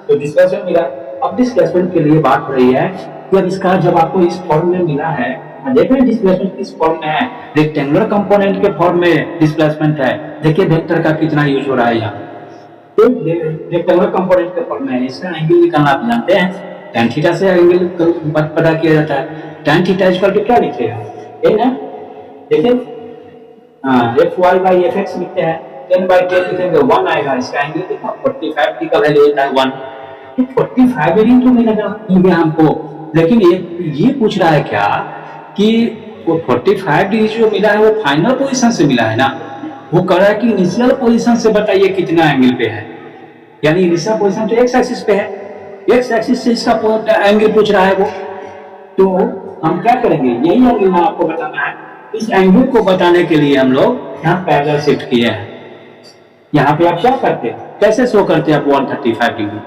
तो डिस्प्लेसमेंट मिला। अब डिस्प्लेसमेंट के लिए बात हो रही है कि अब इसका जब आपको इस फॉर्म में मिला है, देखिए डिस्प्लेसमेंट किस फॉर्म में है, रेक्टेंगुलर कंपोनेंट के फॉर्म में डिस्प्लेसमेंट है। देखिए वेक्टर का कितना यूज हो रहा है यहाँ, तो रेक्टेंगुलर कंपोनेंट के फॉर्म में है। इसका एंगल निकालना आप जानते हैं, tan थीटा से एंगल पता किया जाता है। tan थीटा इक्वल टू क्या लिखेगा, n है, देखिए fy/fx लिखते हैं, 10/10 लिखेंगे 1 आएगा, इसका एंगल कितना 45 डिग्री का वैल्यू होता है 1, तो 45 डिग्री तो मिल गया हमको। लेकिन ये पूछ रहा है क्या कि वो 45 डिग्री जो मिला है वो फाइनल पोजीशन से मिला है ना, वो कह रहा है कि इनिशियल पोजीशन से बताइए कितना एंगल पे है, यानी इनिशियल पोजीशन तो एक्स एक्सिस पे है, एक्स एक्सिस से इसका एंगल पूछ रहा है वो। तो हम क्या करेंगे, यही एंगल मैं आपको बताना है। इस एंगल को बताने के लिए हम लोग यहाँ पैरेलल शिफ्ट किए हैं। यहाँ पे आप क्या करते हैं, कैसे शो करते हैं आप 135 डिग्री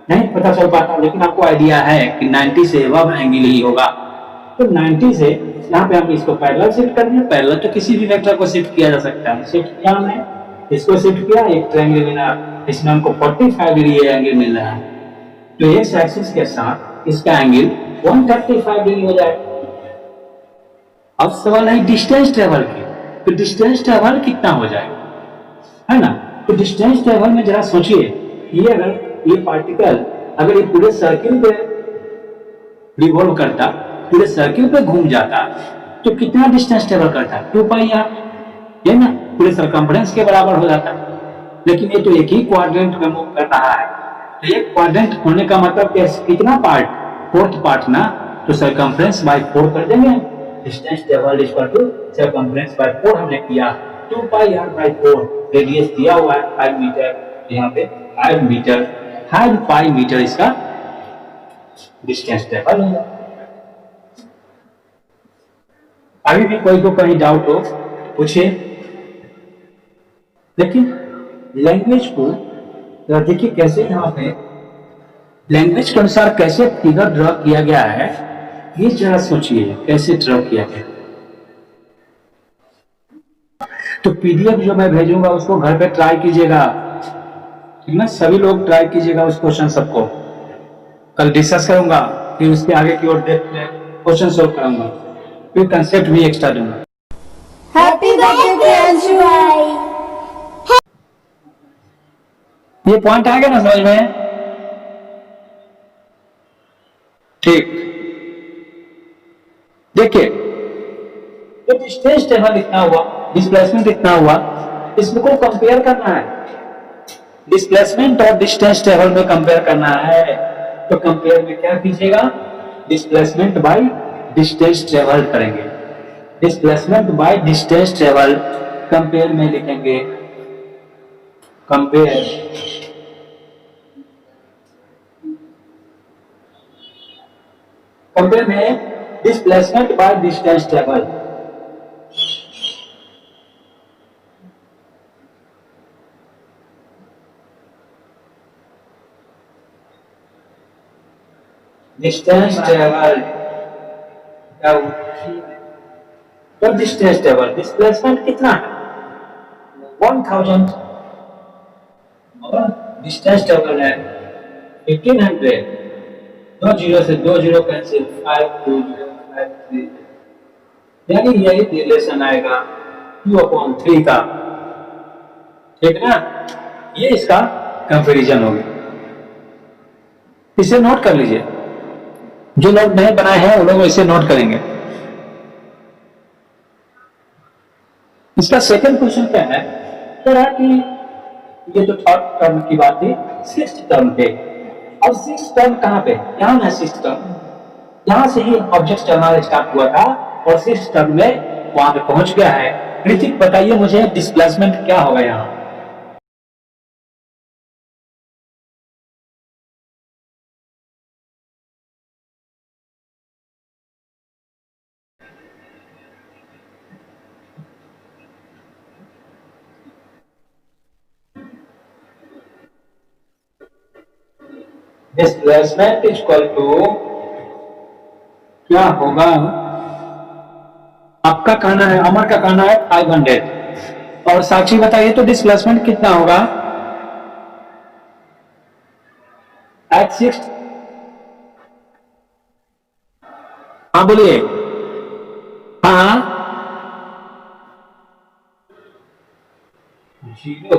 नहीं पता चल पाता, लेकिन आपको आइडिया है कि 90 से अबव एंगल ही होगा। तो 90 से यहाँ पे हम इसको पैरेलल शिफ्ट कर दिए। पैरेलल तो किसी भी वेक्टर को शिफ्ट किया जा सकता है, शिफ्ट किया हमने, इसको शिफ्ट किया, एक ट्रायंगल मिला, इसमें हमको 45 डिग्री एंगल मिल रहा है, तो एक्स एक्सिस के साथ इसका एंगल 135 डिग्री हो जाए। अब सवाल है डिस्टेंस ट्रेवल की, तो डिस्टेंस ट्रेवल कितना हो जाएगा, है ना। तो डिस्टेंस ट्रेवल में जरा सोचिए, ये अगर ये पार्टिकल अगर ये पूरे सर्किल पे रिवॉल्व करता, पूरे सर्किल पे घूम जाता, तो कितना डिस्टेंस ट्रेवल करता, 2πr, ये ना पूरे सरकमफ्रेंस के बराबर हो जाता। लेकिन ये तो एक ही क्वाड्रेंट में मूव कर रहा है, तो एक क्वाड्रेंट होने का मतलब कितना पार्ट, फोर्थ पार्ट ना, तो सरकमफ्रेंस बाय 4 कर देंगे। Distance travel equal to circumference by 4 हमने किया, 2πr/4, रेडियस दिया हुआ है 5 मीटर, यहाँ पे 5 मीटर, 5 मीटर इसका डिस्टेंस ट्रेवल है। अभी भी कोई को कहीं डाउट हो पूछिए। लेकिन लैंग्वेज को देखिए कैसे, यहाँ पे लैंग्वेज के अनुसार कैसे फिगर ड्रॉ किया गया है, ये जरा सोचिए कैसे ड्रॉ किया गया। तो पीडीएफ जो मैं भेजूंगा उसको घर पे ट्राई कीजिएगा, ठीक ना, सभी लोग ट्राई कीजिएगा उस क्वेश्चन सबको। कल डिस्कस करूंगा, फिर उसके आगे की ओर क्वेश्चन सॉल्व करूंगा, फिर कंसेप्ट भी एक्स्ट्रा दूंगा। हैप्पी बर्थडे अंशु भाई। ये पॉइंट आ गया ना समझ में, ठीक। देखिए तो डिस्टेंस ट्रेवल इतना हुआ, डिस्प्लेसमेंट इतना हुआ, इसको कंपेयर करना है, डिस्प्लेसमेंट और डिस्टेंस ट्रेवल में कंपेयर करना है। तो कंपेयर में क्या कीजिएगा, डिस्प्लेसमेंट बाय डिस्टेंस ट्रेवल करेंगे। Displacement by distance travel compare में लिखेंगे, कंपेयर में displacement by distance travel. Distance travel तो डिस्टेंस ट्रेवल डिस्प्लेसमेंट कितना है 1000 और डिस्टेंस ट्रेवल है 1500। 2 जीरो से 2 जीरो कैंसिल 52053 यानी यही रिलेशन आएगा 2/3 का। ठीक ना, ये इसका कंपैरिजन होगा। इसे नोट कर लीजिए, जो लोग नए बनाए हैं वो लोग इसे नोट करेंगे। इसका सेकंड क्वेश्चन क्या है, कह रहा कि ये तो थर्ड टर्म की बात थी, सिक्स्थ टर्म पे। अब सिक्स्थ टर्म कहाँ पे, यहाँ है सिक्स्थ टर्म, यहाँ से ही ऑब्जेक्ट चलना स्टार्ट हुआ था और सिक्स्थ टर्म में वहां पे पहुंच गया है। ऋतिक बताइए मुझे डिस्प्लेसमेंट क्या होगा यहाँ। डिस्प्लेसमेंट इज इक्वल टू क्या होगा, आपका कहना है, अमर का कहना है 500 और साक्षी बताइए तो डिस्प्लेसमेंट कितना होगा एट सिक्स। हाँ बोलिए, हाँ जीरो।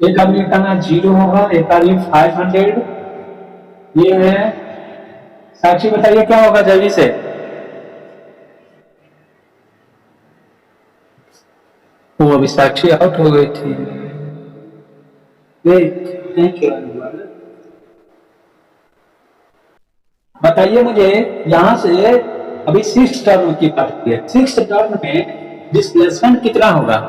एक आदमी का कहना 0 होगा, एक आदमी 500, ये है। साक्षी बताइए क्या होगा जल्दी से। वो अभी साक्षी आउट हो गई थी, बताइए मुझे यहां से। अभी सिक्स्थ टर्म की बात की है, सिक्स्थ टर्म में डिस्प्लेसमेंट कितना होगा।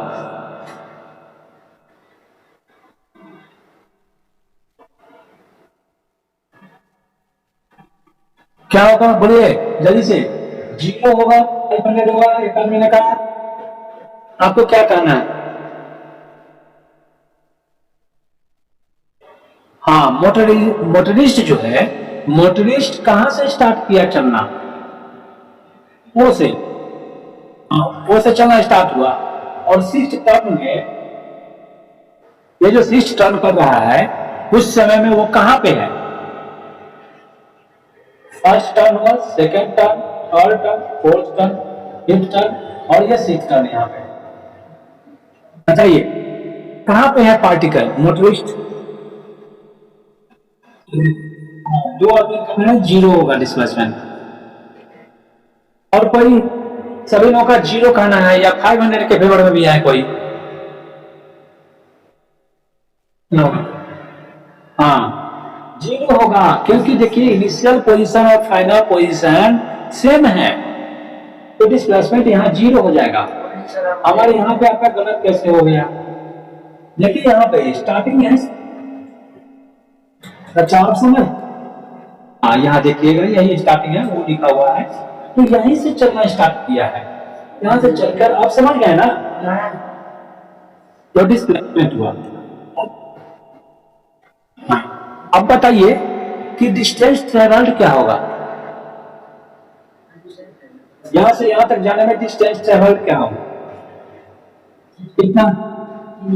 क्या होगा बोलिए जल्दी से। 0 होगा, 500 होगा, एक आदमी ने कहा। आपको क्या कहना है। हाँ, मोटरिस्ट जो है, मोटरिस्ट कहां से स्टार्ट किया चलना, वो से, वो से चलना स्टार्ट हुआ। और सिक्स्थ टर्न में, ये जो सिक्स्थ टर्न कर रहा है उस समय में वो कहां पे है। फर्स्ट टर्न हुआ, second turn, third turn, fourth turn, fifth turn और ये सिक्स्थ टर्न यहाँ पे। बताइए कहां पे है पार्टिकल मोटरिस्ट। दो आदमी करना है, 0 होगा डिस्प्लेसमेंट। और कोई सभी लोगों का 0 कहना है या 500 के फेवर में भी है कोई। हाँ 0 होगा, क्योंकि देखिए इनिशियल पोजीशन और फाइनल पोजीशन सेम है, तो डिस्प्लेसमेंट यहाँ 0 हो जाएगा। हमारे यहाँ पे आपका गलत कैसे हो गया, देखिए यहाँ पे स्टार्टिंग है। अच्छा आप समझ, हाँ यहाँ देखिएगा यही स्टार्टिंग है, वो लिखा हुआ है, तो यहीं से चलना स्टार्ट किया है, यहाँ से चलकर आप समझ गए ना, तो डिस्प्लेसमेंट हुआ। अब बताइए कि डिस्टेंस ट्रेवल्ड क्या होगा, यहां से यहां तक जाने में डिस्टेंस ट्रेवल्ड क्या होगा, कितना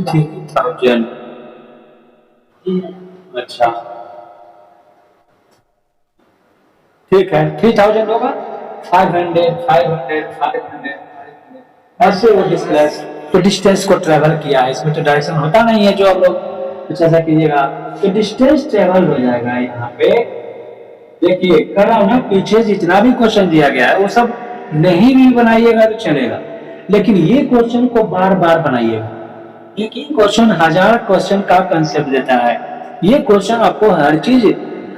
3000। अच्छा ठीक है, 3000 होगा, 500 500 500 ऐसे वो डिस्टेंस को ट्रेवल किया है। इसमें तो डायरेक्शन होता नहीं है, जो आप लोग कुछ ऐसा कीजिएगा तो डिस्टेंस ट्रेवल हो जाएगा। यहाँ पे देखिए कर रहा हूं ना, पीछे जितना भी क्वेश्चन दिया गया है वो सब नहीं भी बनाइएगा तो चलेगा, लेकिन ये क्वेश्चन को बार बार बनाइएगा। एक ही क्वेश्चन 1000 क्वेश्चन का कंसेप्ट देता है। ये क्वेश्चन आपको हर चीज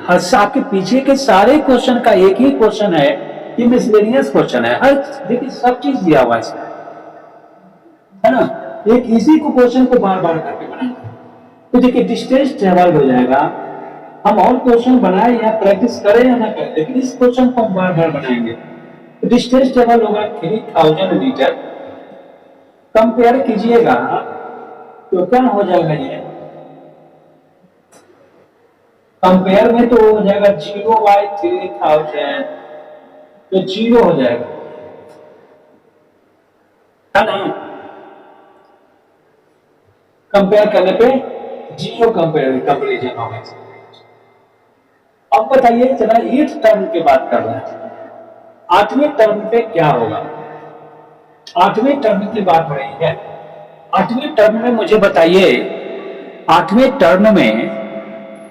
आपके पीछे के सारे क्वेश्चन का एक ही क्वेश्चन है, ये मिसलेनियस क्वेश्चन है। हर देखिए सब चीज दिया हुआ है इसमें, है ना। एक इसी को क्वेश्चन को बार बार करके बनाएंगे तो देखिए डिस्टेंस ट्रेवल हो जाएगा। हम और क्वेश्चन बनाए या प्रैक्टिस करें या ना करें, लेकिन इस क्वेश्चन को हम बार बार बनाएंगे तो डिस्टेंस ट्रेवल होगा 3000 मीटर। कंपेयर कीजिएगा तो क्या हो जाएगा, ये कंपेयर में तो हो जाएगा 0/3000, तो 0 हो जाएगा, है ना। कंपेयर करने पे 0 कंपेरिजन होगा। अब बताइए, चला 8th टर्म की बात कर रहे हैं, 8वें टर्म पे क्या होगा। 8वें टर्म की बात हो रही है। 8वें टर्म में मुझे बताइए, 8वें टर्म में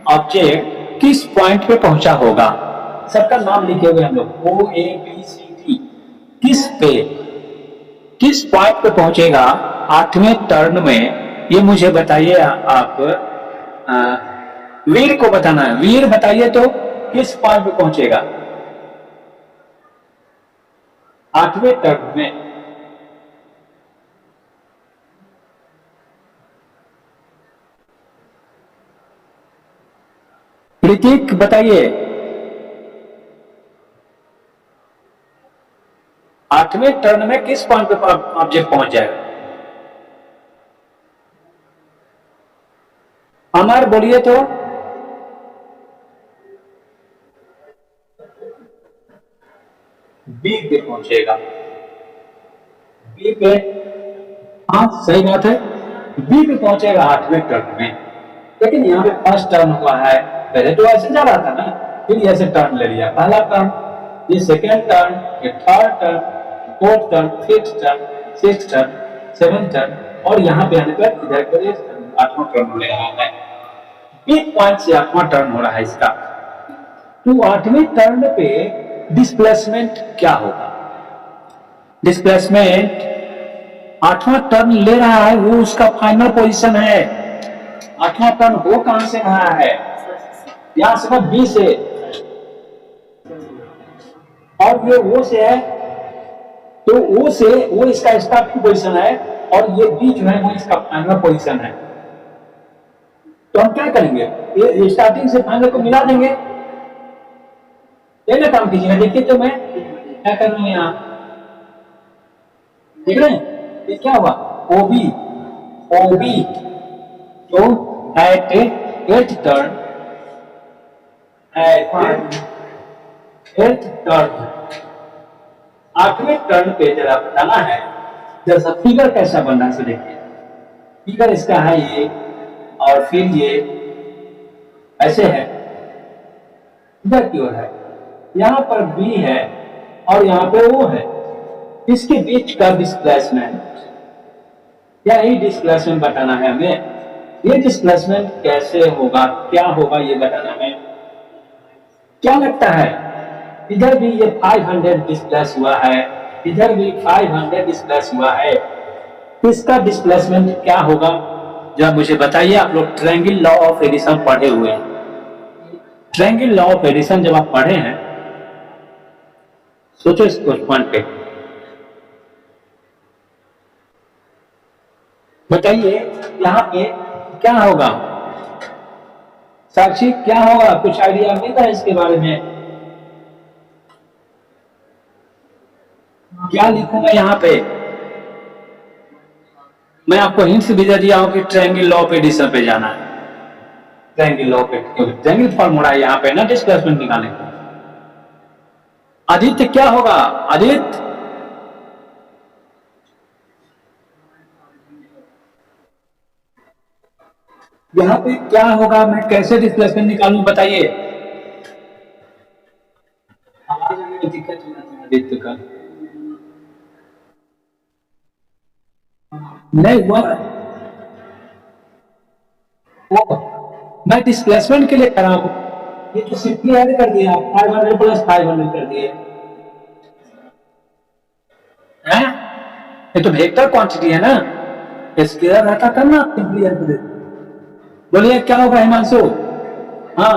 ऑब्जेक्ट किस पॉइंट पे पहुंचा होगा। सबका नाम लिखे हुए हम लोग, O A B C D, किस पॉइंट पे पहुंचेगा 8वें टर्न में, ये मुझे बताइए। आप वीर को बताना है, वीर बताइए तो किस पॉइंट पे पहुंचेगा 8वें टर्म में। ऋतिक बताइए, 8वें टर्न में किस पॉइंट पे ऑब्जेक्ट पहुंच जाएगा। अमर बोलिए तो। बी पे पहुंचेगा, बी पे, हाँ सही बात है, बी पे पहुंचेगा 8वें टर्न में। लेकिन यहाँ पे फर्स्ट टर्न हुआ है, पहले तो ऐसे जा रहा था ना, फिर ऐसे टर्न ले लिया, पहला टर्न, ये सेकेंड टर्न, ये third turn, fourth turn, fifth turn, sixth turn, seventh turn, और यहाँ पे आने पर इधर पर 8वां टर्न ले रहा है। एक पॉइंट से 8वां टर्न हो रहा है इसका। तो 8वें टर्न पे डिस्प्लेसमेंट क्या होगा। डिस्प्लेसमेंट 8वां टर्न ले रहा है, वो उसका फाइनल पोजीशन है। 8वां टर्न हो कहां से रहा है, यहां से बी से, और ये ओ से है, तो ओ से वो इसका स्टार्टिंग पोजीशन है, और ये बी जो है वो इसका फाइनल पोजीशन है। तो हम क्या करेंगे, ये स्टार्टिंग से फाइनल को मिला देंगे। ये ना काम कीजिएगा, देखिए तो मैं क्या कर रहा हूं यहाँ, देख रहे हैं ये क्या हुआ, ओबी, ओबी, तो at 8th turn, at 8th turn, 8वें टर्न पे जरा बताना है, जैसा फिगर कैसा बनना है, देखिए फिगर इसका है ये, और फिर ये ऐसे है, इधर की ओर है, यहां पर बी है और यहां पे ओ है, इसके बीच का डिस्प्लेसमेंट, यही डिस्प्लेसमेंट बताना है हमें। ये डिस्प्लेसमेंट कैसे होगा, क्या होगा, ये बताना है। क्या लगता है, इधर भी ये 500 डिस्प्लेस हुआ है, इधर भी 500 डिस्प्लेस हुआ है, इसका डिस्प्लेसमेंट क्या होगा, जब मुझे बताइए। आप लोग ट्रायंगल लॉ ऑफ एडिशन पढ़े हुए हैं, ट्रायंगल लॉ ऑफ एडिशन जब आप पढ़े हैं, सोचो इस पॉइंट पे, बताइए यहां पे क्या होगा, साक्षी क्या होगा, कुछ आइडिया मिलता है इसके बारे में। क्या लिखूंगा यहाँ पे, मैं आपको हिंट्स भी दे दिया हूं कि ट्रायंगल लॉ ऑफ एडिशन पे जाना है। Triangle law of addition, triangle formula है यहाँ पे ना डिस्प्लेसमेंट निकालने का। आदित्य क्या होगा, आदित्य यहाँ पे क्या होगा, मैं कैसे डिस्प्लेसमेंट निकालूं बताइए। आवाज में दिक्कत हो रहा है आदित्य का, नहीं हुआ वो, मैं डिस्प्लेसमेंट के लिए कर रहा हूं, ये तो सिंपली ऐड कर दिया, 500 प्लस 500 कर दिए हैं, ये तो वेक्टर क्वांटिटी है ना, स्केलर रहता था ना, सिंपली ऐड कर देते। बोलिए क्या होगा हिमांशु, हाँ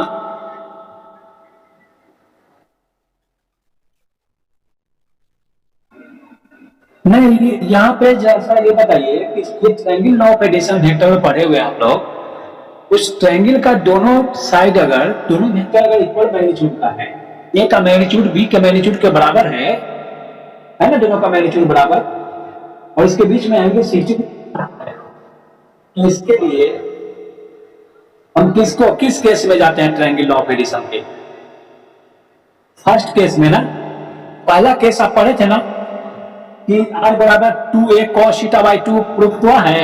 नहीं, यहाँ पे जैसा ये बताइए कि ये triangle law of addition vector में पढ़े हुए हैं आप लोग। उस ट्रायंगल का दोनों साइड अगर दोनों वेक्टर अगर इक्वल मैग्नीट्यूड का है, ए का मैग्नीट्यूड बी के मैग्नीट्यूड के बराबर है ना, दोनों का मैग्नीट्यूड बराबर, और इसके बीच में एंगल 60 है, तो इसके लिए हम किस केस में जाते हैं ट्रायंगल लॉ ऑफ एडिशन के? फर्स्ट केस में ना, पहला केस आप पढ़े थे ना कि r बराबर 2a cos theta by 2 proof हुआ है।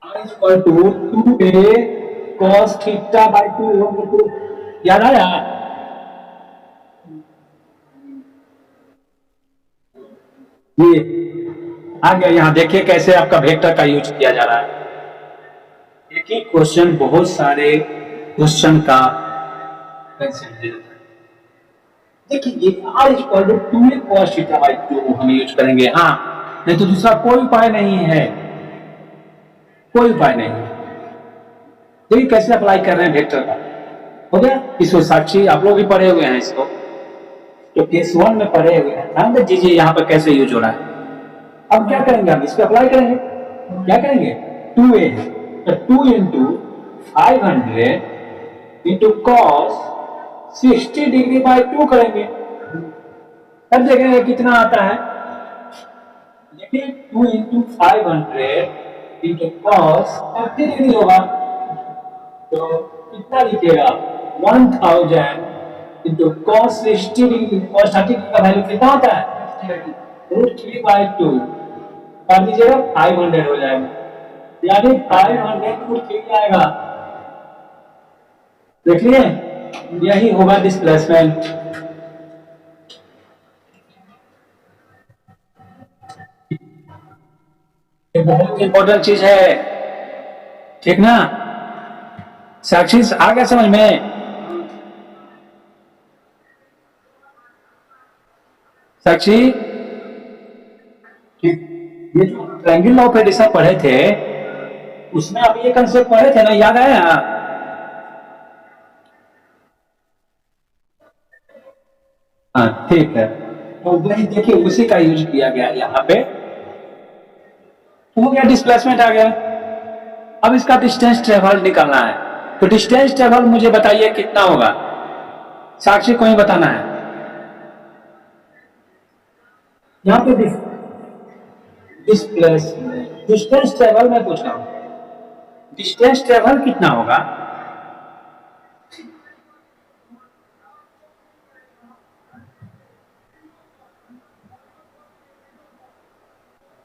r equal to 2a cos theta by 2 याद आया? ये आ गया। यहां देखिए कैसे आपका वेक्टर का यूज किया जा रहा है। एक ही क्वेश्चन बहुत सारे क्वेश्चन का देखिए, ये r equal to 2a cos theta by 2 हम यूज करेंगे। हाँ, नहीं तो दूसरा कोई उपाय नहीं है, कोई उपाय नहीं। देखिए कैसे अप्लाई कर रहे हैं वेक्टर का। हो गया? इसको साक्षी आप लोग भी पढ़े हुए हैं इसको, तो केस 1 में पढ़े हुए हैं। ध्यान दीजिए यहाँ पर कैसे यूज हो रहा है। अब क्या करेंगे, हम इस पर अप्लाई करेंगे। क्या करेंगे? 2a तो 2 into 500 into cos 60 degree by 2 करेंगे, तब देखेंगे कितना आता है। देखिए 2 इंटू 500 इंटू कॉस 30 डिग्री होगा, तो कितना लिखिएगा 1000 into cos 60 degree. Cos 30 degree का वैल्यू कितना होता है? √3 बाई 2 कर दीजिएगा, 500 हो जाएगा, यानी 500 √3 आएगा। देखिए यही होगा डिस्प्लेसमेंट। ये बहुत इंपॉर्टेंट चीज है, ठीक ना? साक्षी आ गया समझ में? साक्षी, ये जो ट्रायंगल लॉ ऑफ एडिशन पढ़े थे उसमें आप ये कंसेप्ट पढ़े थे ना, याद आया? हाँ ठीक है, तो वही देखिए उसी का यूज किया गया यहाँ पे। हो गया, डिस्प्लेसमेंट आ गया। अब इसका डिस्टेंस ट्रेवल निकालना है, तो डिस्टेंस ट्रेवल मुझे बताइए कितना होगा। साक्षी को ही बताना है। यहाँ पे डिस्टेंस ट्रेवल मैं पूछ रहा हूं, डिस्टेंस ट्रेवल कितना होगा?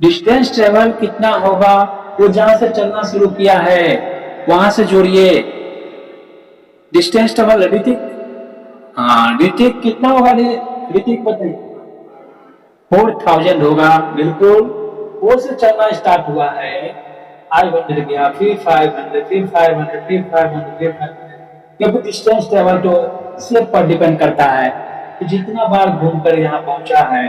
डिस्टेंस ट्रेवल कितना होगा? वो जहां से चलना शुरू किया है वहां से जोड़िए। डिस्टेंस ट्रेवल ऋतिक, हाँ ऋतिक कितना होगा? ऋतिक बताइए। 4000 होगा, बिल्कुल। वो से चलना स्टार्ट हुआ है, 500 गया, फिर 500, फिर 500, फिर 500, फिर 500। क्योंकि डिस्टेंस ट्रेवल तो स्टेप पर डिपेंड करता है कि जितना बार घूमकर यहाँ पहुंचा है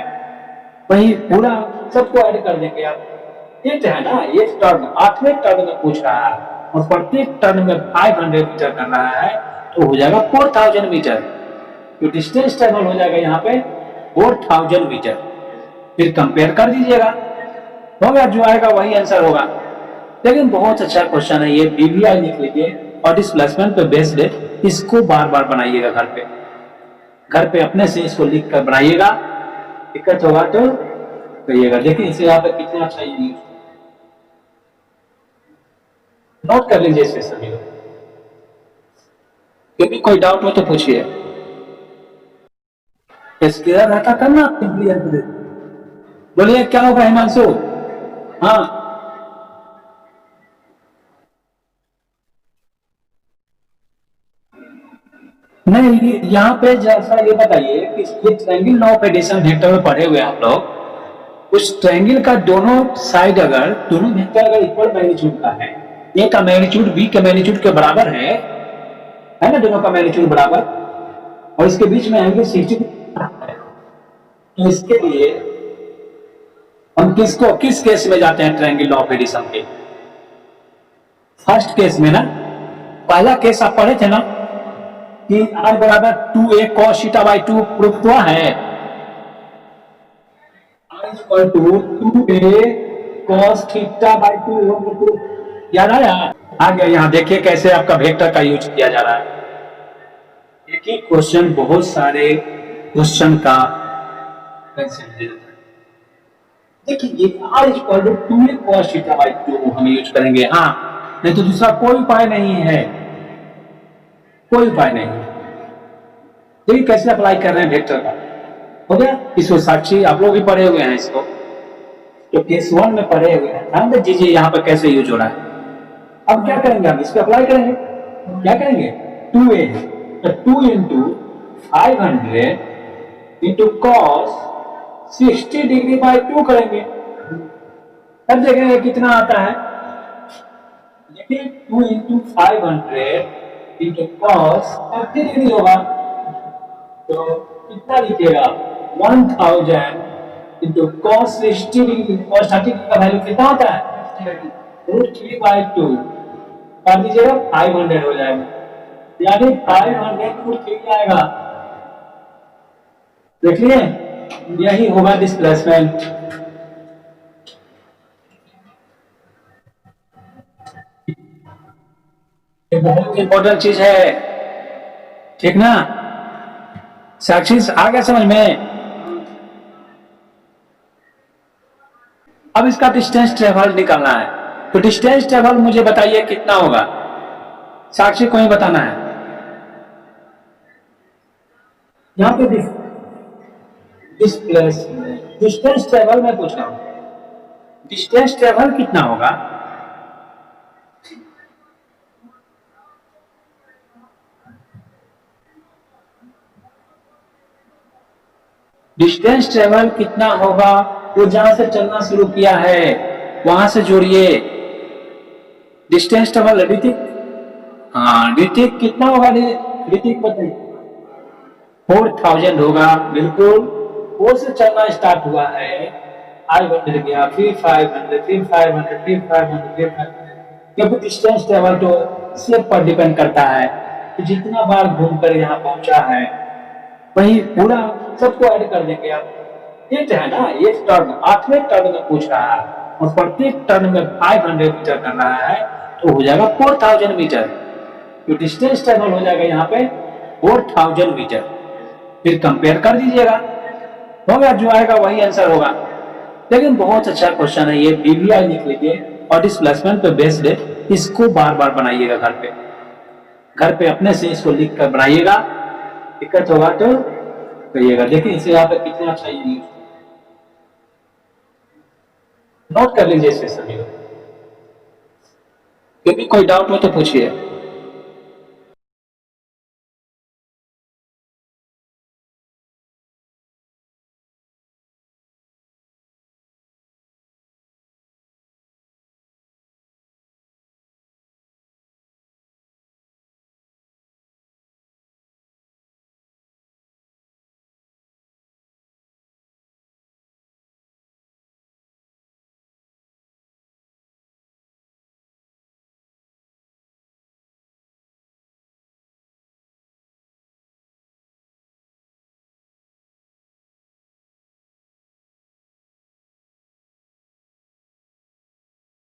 वही पूरा सबको ऐड कर देंगे आप। ये है ना, ये टर्न 8वें टर्न में पूछ रहा है और प्रत्येक टर्न में 500 मीटर कर रहा है, तो हो जाएगा 4000 मीटर। तो डिस्टेंस ट्रेवल हो जाएगा यहाँ पे 4000 मीटर। फिर कंपेयर कर दीजिएगा, होगा जो आएगा वही आंसर होगा। लेकिन बहुत अच्छा क्वेश्चन है ये, बीबीआई लिख लीजिए और डिस्प्लेसमेंट पे बेस्ड है। इसको बार बार बनाइएगा घर पे अपने से इसको लिख कर बनाइएगा। दिक्कत होगा तो कहिएगा। देखिए इसे यहाँ पे कितना अच्छा ये नोट कर लीजिए इसे सभी लोग, क्योंकि कोई डाउट हो तो पूछिए। क्लियर रहता करना, बोलिए क्या होगा हिमांशु? हाँ नहीं, यहाँ पे जैसा ये बताइए कि ये triangle law of addition vector में पढ़े हुए आप लोग। उस ट्रायंगल का दोनों साइड अगर दोनों वेक्टर अगर इक्वल मैग्नीट्यूड का है, ए का मैग्नीट्यूड बी के मैग्नीट्यूड के बराबर है ना, दोनों का मैग्नीट्यूड बराबर, और इसके बीच में एंगल 60 है, तो इसके लिए हम किस केस में जाते हैं ट्रायंगल लॉ ऑफ एडिशन के? फर्स्ट केस में ना, पहला केस आप पढ़े थे ना कि r बराबर 2a cos theta by 2 proof हुआ है। Equal to 2a cos theta by 2 याद आया? आ गया। यहाँ देखिए कैसे आपका वेक्टर का यूज किया जा रहा है। एक ही क्वेश्चन बहुत सारे क्वेश्चन का देखिए ये r equal to 2a cos theta by 2 हम यूज करेंगे। हाँ, नहीं तो दूसरा कोई उपाय नहीं है, कोई उपाय नहीं है। देखिए कैसे अप्लाई कर रहे हैं वेक्टर का। हो गया। इसको साक्षी आप लोग भी पढ़े हुए हैं, इसको तो केस 1 में पढ़े हुए हैं। ध्यान दीजिए यहाँ पर कैसे यूज हो रहा है। अब क्या करेंगे, हम इस पे अप्लाई करेंगे। क्या करेंगे, 2a तो 2 into 500 into cos 60 degree by 2 करेंगे। तब देखेंगे कितना आता है। देखिए 2 इंटू 500 इंटू कॉस 30 डिग्री होगा, तो कितना लिखिएगा 1000 into cos 60 degree. Cos 30 degree का वैल्यू कितना होता है, √3 बाई 2 कर दीजिएगा, 500 हो जाएगा। यानी 500 √3 आएगा। देखिए यही होगा डिस्प्लेसमेंट। ये बहुत इंपॉर्टेंट चीज है, ठीक ना। साक्षी आ गया समझ में। अब इसका डिस्टेंस ट्रेवल निकालना है, तो डिस्टेंस ट्रेवल मुझे बताइए कितना होगा। साक्षी को ही बताना है। यहाँ पे डिस्प्लेसमेंट डिस्टेंस ट्रेवल मैं पूछ रहा हूं, डिस्टेंस ट्रेवल कितना होगा। डिस्टेंस ट्रेवल कितना होगा, वो जहां से चलना शुरू किया है वहां से जोड़िए। डिस्टेंस ट्रेवल ऋतिक, हाँ ऋतिक कितना होगा, ऋतिक बताइए। 4000 होगा, बिल्कुल। वो से चलना स्टार्ट हुआ है, 500 गया, फिर 500, फिर 500, फिर 500, फिर 500। क्योंकि डिस्टेंस ट्रेवल तो शेप पर डिपेंड करता है, तो जितना बार घूमकर यहाँ पहुंचा है वही पूरा सबको ऐड कर देंगे आप। ये है ना, ये टर्न 8वें टर्न में पूछ रहा है और प्रत्येक टर्न में 500 मीटर कर रहा है, तो हो जाएगा 4000 मीटर। तो डिस्टेंस ट्रेवल हो जाएगा यहाँ पे 4000 मीटर। फिर कंपेयर कर दीजिएगा, हो गया। जो आएगा वही आंसर होगा। लेकिन बहुत अच्छा क्वेश्चन है ये, बीबीआई लिख लीजिए और डिस्प्लेसमेंट पे बेस्ड है। इसको बार बार बनाइएगा घर पे अपने से इसको लिख कर बनाइएगा। दिक्कत होगा तो कहिएगा। देखिए इसे यहाँ पे कितना अच्छा यूज, नोट कर लीजिए इसे सभी। यदि कोई डाउट हो तो पूछिए।